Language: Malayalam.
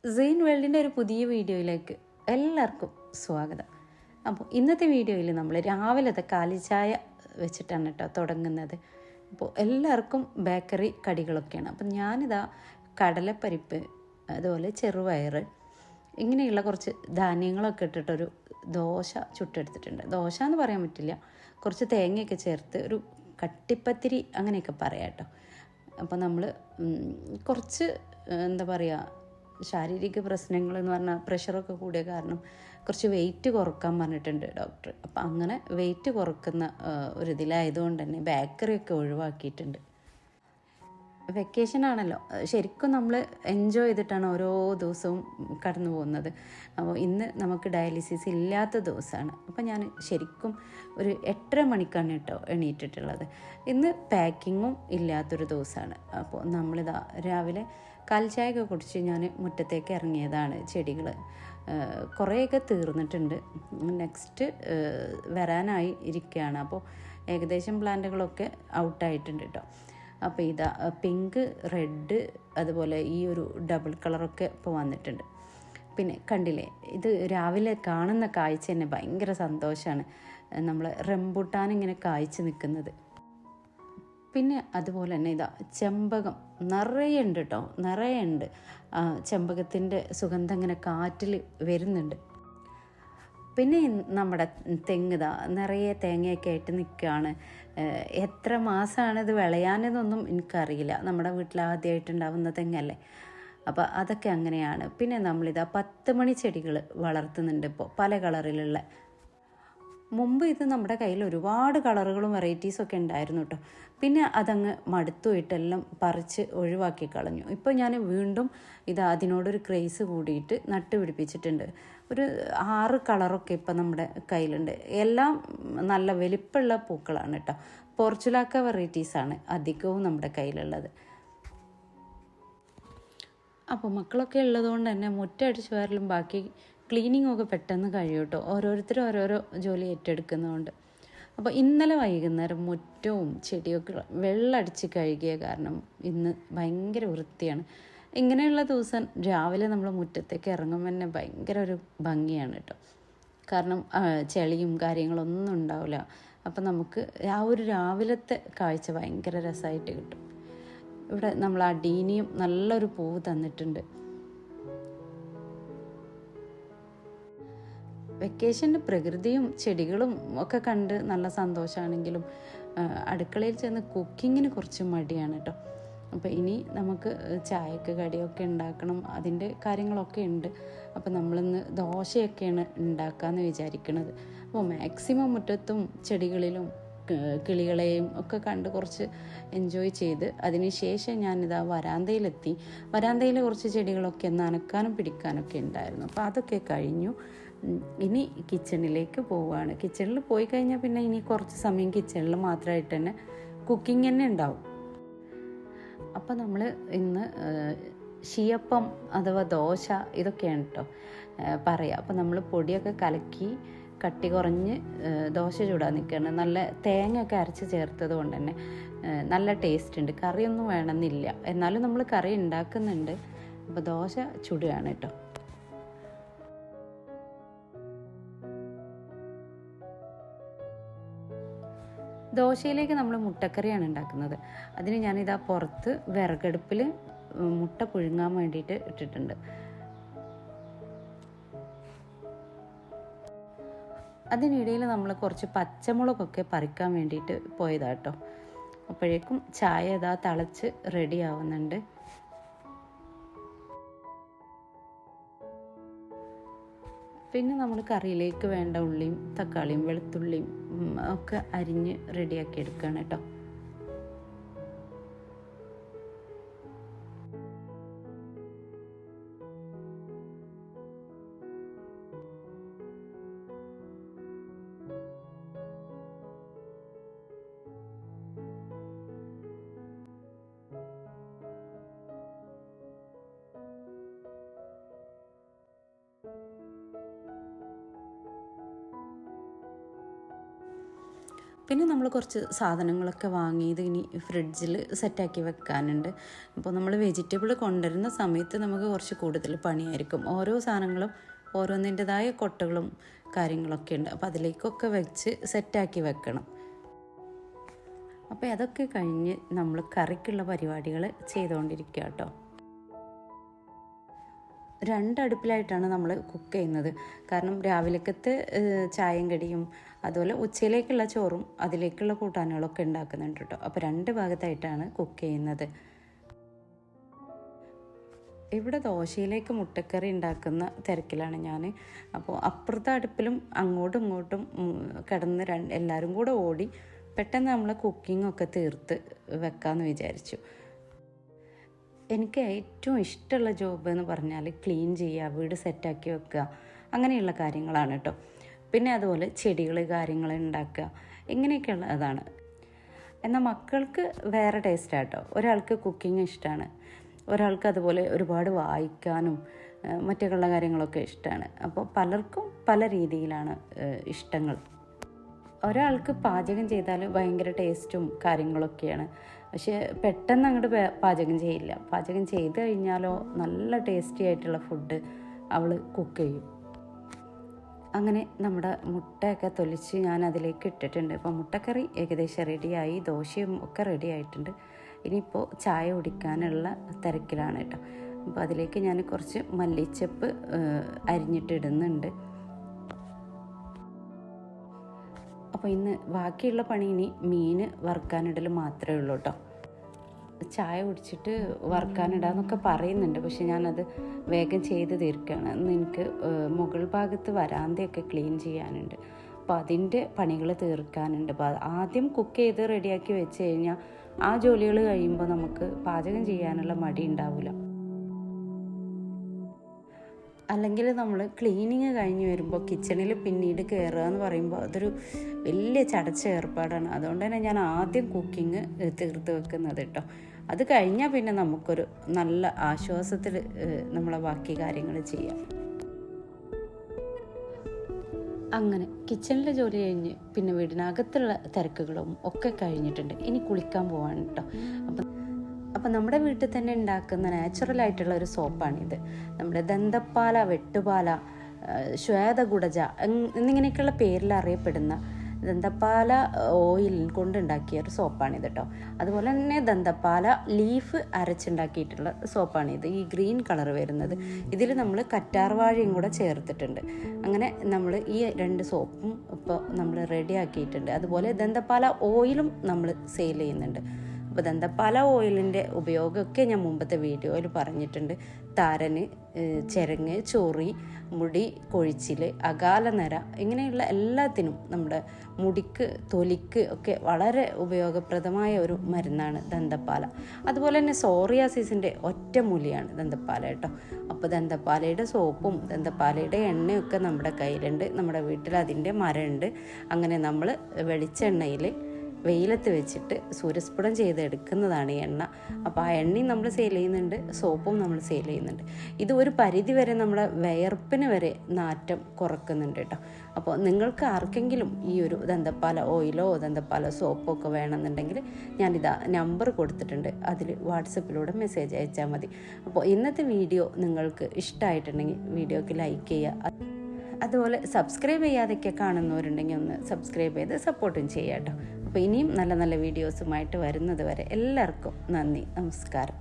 സെയിൻ വേൾഡിൻ്റെ ഒരു പുതിയ വീഡിയോയിലേക്ക് എല്ലാവർക്കും സ്വാഗതം. അപ്പോൾ ഇന്നത്തെ വീഡിയോയിൽ നമ്മൾ രാവിലത്തെ കാലിച്ചായ വെച്ചിട്ടാണ് കേട്ടോ തുടങ്ങുന്നത്. അപ്പോൾ എല്ലാവർക്കും ബേക്കറി കടികളൊക്കെയാണ്. അപ്പം ഞാനിതാ കടലപ്പരിപ്പ്, അതുപോലെ ചെറുപയർ, ഇങ്ങനെയുള്ള കുറച്ച് ധാന്യങ്ങളൊക്കെ ഇട്ടിട്ടൊരു ദോശ ചുട്ടെടുത്തിട്ടുണ്ട്. ദോശ എന്ന് പറയാൻ പറ്റില്ല, കുറച്ച് തേങ്ങയൊക്കെ ചേർത്ത് ഒരു കട്ടിപ്പത്തിരി അങ്ങനെയൊക്കെ പറയാം കേട്ടോ. അപ്പോൾ നമ്മൾ കുറച്ച് എന്താ പറയുക, ശാരീരിക പ്രശ്നങ്ങൾ എന്ന് പറഞ്ഞാൽ പ്രഷറൊക്കെ കൂടിയ കാരണം കുറച്ച് വെയിറ്റ് കുറക്കാൻ പറഞ്ഞിട്ടുണ്ട് ഡോക്ടർ. അപ്പം അങ്ങനെ വെയിറ്റ് കുറക്കുന്ന ഒരിതിലായതുകൊണ്ട് തന്നെ ബേക്കറിയൊക്കെ ഒഴിവാക്കിയിട്ടുണ്ട്. വെക്കേഷൻ ആണല്ലോ, ശരിക്കും നമ്മൾ എൻജോയ് ചെയ്തിട്ടാണ് ഓരോ ദിവസവും കടന്നു പോകുന്നത്. അപ്പോൾ ഇന്ന് നമുക്ക് ഡയാലിസിസ് ഇല്ലാത്ത ദിവസമാണ്. അപ്പോൾ ഞാൻ ശരിക്കും ഒരു 8:30 മണിക്കാണ് കേട്ടോ എണീറ്റിട്ടുള്ളത്. ഇന്ന് പാക്കിങ്ങും ഇല്ലാത്തൊരു ദിവസമാണ്. അപ്പോൾ നമ്മളിതാ രാവിലെ കാൽച്ചായൊക്കെ കുടിച്ച് ഞാൻ മുറ്റത്തേക്ക് ഇറങ്ങിയതാണ്. ചെടികൾ കുറേയൊക്കെ തീർന്നിട്ടുണ്ട്, നെക്സ്റ്റ് വരാനായി ഇരിക്കുകയാണ്. അപ്പോൾ ഏകദേശം പ്ലാന്റുകളൊക്കെ ഔട്ടായിട്ടുണ്ട് കേട്ടോ. അപ്പോൾ ഇതാ പിങ്ക്, റെഡ്, അതുപോലെ ഈ ഒരു ഡബിൾ കളറൊക്കെ ഇപ്പോൾ വന്നിട്ടുണ്ട്. പിന്നെ കണ്ടില്ലേ, ഇത് രാവിലെ കാണുന്ന കാഴ്ച തന്നെ ഭയങ്കര സന്തോഷമാണ്. നമ്മൾ റംബൂട്ടാൻ ഇങ്ങനെ കായ്ച്ച് നിൽക്കുന്നത്. പിന്നെ അതുപോലെ തന്നെ ഇതാ ചെമ്പകം നിറയെ ഉണ്ട് കേട്ടോ, നിറയെ ഉണ്ട്. ചെമ്പകത്തിൻ്റെ സുഗന്ധം ഇങ്ങനെ കാറ്റിൽ വരുന്നുണ്ട്. പിന്നെ നമ്മുടെ തെങ്ങ് നിറയെ തേങ്ങയൊക്കെ ആയിട്ട് നിൽക്കുകയാണ്. എത്ര മാസമാണ് ഇത് വിളയാനെന്നൊന്നും എനിക്കറിയില്ല. നമ്മുടെ വീട്ടിൽ ആദ്യമായിട്ടുണ്ടാവുന്ന തെങ്ങല്ലേ, അപ്പോൾ അതൊക്കെ അങ്ങനെയാണ്. പിന്നെ നമ്മളിതാ 10 മണി ചെടികൾ വളർത്തുന്നുണ്ട് ഇപ്പോൾ, പല കളറിലുള്ള. മുമ്പ് ഇത് നമ്മുടെ കയ്യിൽ ഒരുപാട് കളറുകളും വെറൈറ്റീസൊക്കെ ഉണ്ടായിരുന്നു കേട്ടോ. പിന്നെ അതങ്ങ് മടുത്തുപോയിട്ടെല്ലാം പറിച്ച് ഒഴിവാക്കി കളഞ്ഞു. ഇപ്പോൾ ഞാൻ വീണ്ടും ഇത് അതിനോടൊരു ക്രേസ് കൂടിയിട്ട് നട്ടുപിടിപ്പിച്ചിട്ടുണ്ട്. ഒരു 6 കളറൊക്കെ ഇപ്പം നമ്മുടെ കയ്യിലുണ്ട്. എല്ലാം നല്ല വലിപ്പമുള്ള പൂക്കളാണ് കേട്ടോ. പോർച്ചുലാക്ക വെറൈറ്റീസാണ് അധികവും നമ്മുടെ കയ്യിലുള്ളത്. അപ്പോൾ മക്കളൊക്കെ ഉള്ളതുകൊണ്ട് തന്നെ മുറ്റടിച്ച് വാരലും ബാക്കി ക്ലീനിങ്ങും ഒക്കെ പെട്ടെന്ന് കഴിയും കേട്ടോ, ഓരോരുത്തരും ഓരോരോ ജോലി ഏറ്റെടുക്കുന്നതുകൊണ്ട്. അപ്പോൾ ഇന്നലെ വൈകുന്നേരം മുറ്റവും ചെടിയൊക്കെ വെള്ളമടിച്ച് കഴുകിയ കാരണം ഇന്ന് ഭയങ്കര വൃത്തിയാണ്. ഇങ്ങനെയുള്ള ദിവസം രാവിലെ നമ്മൾ മുറ്റത്തേക്ക് ഇറങ്ങുമ്പോൾ തന്നെ ഭയങ്കര ഒരു ഭംഗിയാണ് കേട്ടോ. കാരണം ചെളിയും കാര്യങ്ങളൊന്നും ഉണ്ടാവില്ല. അപ്പം നമുക്ക് ആ ഒരു രാവിലത്തെ കാഴ്ച ഭയങ്കര രസമായിട്ട് കിട്ടും. ഇവിടെ നമ്മൾ അടീനിയും നല്ലൊരു പൂവ് തന്നിട്ടുണ്ട്. വെക്കേഷന് പ്രകൃതിയും ചെടികളും ഒക്കെ കണ്ട് നല്ല സന്തോഷമാണെങ്കിലും അടുക്കളയിൽ ചെന്ന് കുക്കിങ്ങിന് കുറച്ച് മടിയാണ് കേട്ടോ. അപ്പോൾ ഇനി നമുക്ക് ചായക്ക് കടിയൊക്കെ ഉണ്ടാക്കണം, അതിൻ്റെ കാര്യങ്ങളൊക്കെ ഉണ്ട്. അപ്പോൾ നമ്മളിന്ന് ദോശയൊക്കെയാണ് ഉണ്ടാക്കാമെന്ന് വിചാരിക്കുന്നത്. അപ്പോൾ മാക്സിമം മുറ്റത്തും ചെടികളിലും കിളികളെയും ഒക്കെ കണ്ട് കുറച്ച് എൻജോയ് ചെയ്ത് അതിന് ശേഷം ഞാനിതാ വരാന്തയിലെത്തി. വരാന്തയിൽ കുറച്ച് ചെടികളൊക്കെ നനക്കാനും പിടിക്കാനൊക്കെ ഉണ്ടായിരുന്നു. അപ്പോൾ അതൊക്കെ കഴിഞ്ഞു. ഇനി കിച്ചണിലേക്ക് പോവുകയാണ്. കിച്ചണിൽ പോയി കഴിഞ്ഞാൽ പിന്നെ ഇനി കുറച്ച് സമയം കിച്ചണിൽ മാത്രമായിട്ട് തന്നെ കുക്കിംഗ് തന്നെ ഉണ്ടാവും. അപ്പോൾ നമ്മൾ ഇന്ന് ശീയപ്പം അഥവാ ദോശ ഇതൊക്കെയാണ് കേട്ടോ പറയുക. അപ്പോൾ നമ്മൾ പൊടിയൊക്കെ കലക്കി കട്ടി കുറഞ്ഞ് ദോശ ചൂടാൻ നിൽക്കുകയാണ്. നല്ല തേങ്ങ ഒക്കെ അരച്ച് ചേർത്തത് കൊണ്ട് തന്നെ നല്ല ടേസ്റ്റ് ഉണ്ട്. കറിയൊന്നും വേണമെന്നില്ല, എന്നാലും നമ്മൾ കറി ഉണ്ടാക്കുന്നുണ്ട്. അപ്പോൾ ദോശ ചുടുകയാണ് കേട്ടോ. ദോശയിലേക്ക് നമ്മൾ മുട്ടക്കറിയാണ് ഉണ്ടാക്കുന്നത്. അതിന് ഞാനിതാ പുറത്ത് വിറകടുപ്പിൽ മുട്ട പുഴുങ്ങാൻ വേണ്ടിയിട്ട് ഇട്ടിട്ടുണ്ട്. അതിനിടയിൽ നമ്മൾ കുറച്ച് പച്ചമുളകൊക്കെ പറിക്കാൻ വേണ്ടിയിട്ട് പോയതാട്ടോ. അപ്പോഴേക്കും ചായ ഇതാ തിളച്ച് റെഡി ആവുന്നുണ്ട്. പിന്നെ നമ്മൾ കറിയിലേക്ക് വേണ്ട ഉള്ളിയും തക്കാളിയും വെളുത്തുള്ളിയും ഒക്കെ അരിഞ്ഞ് റെഡിയാക്കി എടുക്കുകയാണ് കേട്ടോ. പിന്നെ നമ്മൾ കുറച്ച് സാധനങ്ങളൊക്കെ വാങ്ങിയത് ഇനി ഫ്രിഡ്ജിൽ സെറ്റാക്കി വെക്കാനുണ്ട്. അപ്പോൾ നമ്മൾ വെജിറ്റബിൾ കൊണ്ടുവരുന്ന സമയത്ത് നമുക്ക് കുറച്ച് കൂടുതൽ പണിയായിരിക്കും. ഓരോ സാധനങ്ങളും ഓരോന്നിൻ്റെതായ കൊട്ടകളും കാര്യങ്ങളൊക്കെ ഉണ്ട്. അപ്പോൾ അതിലേക്കൊക്കെ വെച്ച് സെറ്റാക്കി വെക്കണം. അപ്പോൾ അതൊക്കെ കഴിഞ്ഞ് നമ്മൾ കറിക്കുള്ള പരിപാടികൾ ചെയ്തുകൊണ്ടിരിക്കുക കേട്ടോ. 2 അടുപ്പിലായിട്ടാണ് നമ്മൾ കുക്ക് ചെയ്യുന്നത്. കാരണം രാവിലക്കത്തെ ചായയും കടിയും അതുപോലെ ഉച്ചയിലേക്കുള്ള ചോറും അതിലേക്കുള്ള കൂട്ടാനുകളൊക്കെ ഉണ്ടാക്കുന്നുണ്ട് കേട്ടോ. അപ്പോൾ 2 ഭാഗത്തായിട്ടാണ് കുക്ക് ചെയ്യുന്നത്. ഇവിടെ ദോശയിലേക്ക് മുട്ടക്കറി ഉണ്ടാക്കുന്ന തിരക്കിലാണ് ഞാൻ. അപ്പോൾ അപ്പുറത്തെ അടുപ്പിലും അങ്ങോട്ടും ഇങ്ങോട്ടും കിടന്ന് എല്ലാവരും കൂടെ ഓടി പെട്ടെന്ന് നമ്മൾ കുക്കിങ്ങൊക്കെ തീർത്ത് വെക്കാമെന്ന് വിചാരിച്ചു. എനിക്ക് ഏറ്റവും ഇഷ്ടമുള്ള ജോബ് എന്ന് പറഞ്ഞാൽ ക്ലീൻ ചെയ്യുക, വീട് സെറ്റാക്കി വെക്കുക, അങ്ങനെയുള്ള കാര്യങ്ങളാണ് കേട്ടോ. പിന്നെ അതുപോലെ ചെടികൾ കാര്യങ്ങൾ ഉണ്ടാക്കുക, ഇങ്ങനെയൊക്കെയുള്ള അതാണ്. എന്നാൽ മക്കൾക്ക് വേറെ ടേസ്റ്റാണ് കേട്ടോ. ഒരാൾക്ക് കുക്കിംഗ് ഇഷ്ടമാണ്, ഒരാൾക്ക് അതുപോലെ ഒരുപാട് വായിക്കാനും മറ്റൊക്കെയുള്ള കാര്യങ്ങളൊക്കെ ഇഷ്ടമാണ്. അപ്പോൾ പലർക്കും പല രീതിയിലാണ് ഇഷ്ടങ്ങൾ. ഒരാൾക്ക് പാചകം ചെയ്താൽ ഭയങ്കര ടേസ്റ്റും കാര്യങ്ങളൊക്കെയാണ്, പക്ഷേ പെട്ടെന്ന് അങ്ങോട്ട് പാചകം ചെയ്യില്ല. പാചകം ചെയ്ത് കഴിഞ്ഞാലോ നല്ല ടേസ്റ്റി ആയിട്ടുള്ള ഫുഡ് അവൾ കുക്ക് ചെയ്യും. അങ്ങനെ നമ്മുടെ മുട്ടയൊക്കെ തൊലിച്ച് ഞാൻ അതിലേക്ക് ഇട്ടിട്ടുണ്ട്. അപ്പോൾ മുട്ടക്കറി ഏകദേശം റെഡിയായി, ദോശയും ഒക്കെ റെഡി ആയിട്ടുണ്ട്. ഇനിയിപ്പോൾ ചായ കുടിക്കാനുള്ള തിരക്കിലാണ് കേട്ടോ. അപ്പോൾ അതിലേക്ക് ഞാൻ കുറച്ച് മല്ലിച്ചപ്പ് അരിഞ്ഞിട്ടിടുന്നുണ്ട്. അപ്പോൾ ഇന്ന് ബാക്കിയുള്ള പണി ഇനി മീൻ വറുക്കാനിടൽ മാത്രമേ ഉള്ളൂ കേട്ടോ. ചായ കുടിച്ചിട്ട് വറുക്കാനിടാന്നൊക്കെ പറയുന്നുണ്ട്, പക്ഷെ ഞാനത് വേഗം ചെയ്ത് തീർക്കുകയാണ്. ഇന്ന് എനിക്ക് മുകൾ ഭാഗത്ത് വരാന്തയൊക്കെ ക്ലീൻ ചെയ്യാനുണ്ട്. അപ്പോൾ അതിൻ്റെ പണികൾ തീർക്കാനുണ്ട്. അപ്പോൾ ആദ്യം കുക്ക് ചെയ്ത് റെഡിയാക്കി വെച്ച് കഴിഞ്ഞാൽ ആ ജോലികൾ കഴിയുമ്പോൾ നമുക്ക് പാചകം ചെയ്യാനുള്ള മടി ഉണ്ടാവില്ല. അല്ലെങ്കിൽ നമ്മൾ ക്ലീനിങ് കഴിഞ്ഞ് വരുമ്പോൾ കിച്ചണിൽ പിന്നീട് കയറുക എന്ന് പറയുമ്പോൾ അതൊരു വലിയ ചടച്ച ഏർപ്പാടാണ്. അതുകൊണ്ട് തന്നെ ഞാൻ ആദ്യം കുക്കിങ് തീർത്ത് വെക്കുന്നത് കേട്ടോ. അത് കഴിഞ്ഞാൽ പിന്നെ നമുക്കൊരു നല്ല ആശ്വാസത്തിൽ നമ്മളെ ബാക്കി കാര്യങ്ങൾ ചെയ്യാം. അങ്ങനെ കിച്ചണിലെ ജോലി കഴിഞ്ഞ് പിന്നെ വീടിനകത്തുള്ള തിരക്കുകളും ഒക്കെ കഴിഞ്ഞിട്ടുണ്ട്. ഇനി കുളിക്കാൻ പോവാണ് കേട്ടോ. അപ്പം നമ്മുടെ വീട്ടിൽ തന്നെ ഉണ്ടാക്കുന്ന നാച്ചുറലായിട്ടുള്ള ഒരു സോപ്പാണിത്. നമ്മുടെ ദന്തപ്പാല, വെട്ടുപാല, ശ്വേതഗുഡജ എന്നിങ്ങനെയൊക്കെയുള്ള പേരിൽ അറിയപ്പെടുന്ന ദന്തപ്പാല ഓയിൽ കൊണ്ടുണ്ടാക്കിയ ഒരു സോപ്പാണിത് കേട്ടോ. അതുപോലെ തന്നെ ദന്തപ്പാല ലീഫ് അരച്ചുണ്ടാക്കിയിട്ടുള്ള സോപ്പാണിത്. ഈ ഗ്രീൻ കളർ വരുന്നത്, ഇതിൽ നമ്മൾ കറ്റാർവാഴയും കൂടെ ചേർത്തിട്ടുണ്ട്. അങ്ങനെ നമ്മൾ ഈ 2 സോപ്പും ഇപ്പോൾ നമ്മൾ റെഡി ആക്കിയിട്ടുണ്ട്. അതുപോലെ ദന്തപ്പാല ഓയിലും നമ്മൾ സെയിൽ ചെയ്യുന്നുണ്ട്. അപ്പോൾ ദന്തപ്പാല ഓയിലിൻ്റെ ഉപയോഗമൊക്കെ ഞാൻ മുമ്പത്തെ വീഡിയോയിൽ പറഞ്ഞിട്ടുണ്ട്. താരന്, ചെരങ്ങ്, ചൊറി, മുടി കൊഴിച്ചിൽ, അകാലനര ഇങ്ങനെയുള്ള എല്ലാത്തിനും നമ്മുടെ മുടിക്ക്, തൊലിക്ക് ഒക്കെ വളരെ ഉപയോഗപ്രദമായ ഒരു മരുന്നാണ് ദന്തപ്പാല. അതുപോലെ തന്നെ സോറിയാസിസിൻ്റെ ഒറ്റമൂലിയാണ് ദന്തപ്പാല കേട്ടോ. അപ്പോൾ ദന്തപ്പാലയുടെ സോപ്പും ദന്തപ്പാലയുടെ എണ്ണയൊക്കെ നമ്മുടെ കയ്യിലുണ്ട്. നമ്മുടെ വീട്ടിൽ അതിൻ്റെ മരമുണ്ട്. അങ്ങനെ നമ്മൾ വെളിച്ചെണ്ണയിൽ വെയിലത്ത് വെച്ചിട്ട് സൂര്യസ്ഫുടം ചെയ്തെടുക്കുന്നതാണ് ഈ എണ്ണ. അപ്പോൾ ആ എണ്ണയും നമ്മൾ സെയിൽ ചെയ്യുന്നുണ്ട്, സോപ്പും നമ്മൾ സെയിൽ ചെയ്യുന്നുണ്ട്. ഇത് ഒരു പരിധി വരെ നമ്മുടെ വിയർപ്പിന് വരെ നാറ്റം കുറക്കുന്നുണ്ട് കേട്ടോ. അപ്പോൾ നിങ്ങൾക്ക് ആർക്കെങ്കിലും ഈ ഒരു ദന്തപ്പാല ഓയിലോ ദന്തപ്പാല സോപ്പോ ഒക്കെ വേണമെന്നുണ്ടെങ്കിൽ ഞാനിതാ നമ്പർ കൊടുത്തിട്ടുണ്ട്, അതിൽ വാട്സപ്പിലൂടെ മെസ്സേജ് അയച്ചാൽ മതി. അപ്പോൾ ഇന്നത്തെ വീഡിയോ നിങ്ങൾക്ക് ഇഷ്ടമായിട്ടുണ്ടെങ്കിൽ വീഡിയോക്ക് ലൈക്ക് ചെയ്യുക. അതുപോലെ സബ്സ്ക്രൈബ് ചെയ്യാതൊക്കെ കാണുന്നവരുണ്ടെങ്കിൽ ഒന്ന് സബ്സ്ക്രൈബ് ചെയ്ത് സപ്പോർട്ടും ചെയ്യാം കേട്ടോ. അപ്പോൾ ഇനിയും നല്ല നല്ല വീഡിയോസുമായിട്ട് വരുന്നത് വരെ എല്ലാവർക്കും നന്ദി, നമസ്കാരം.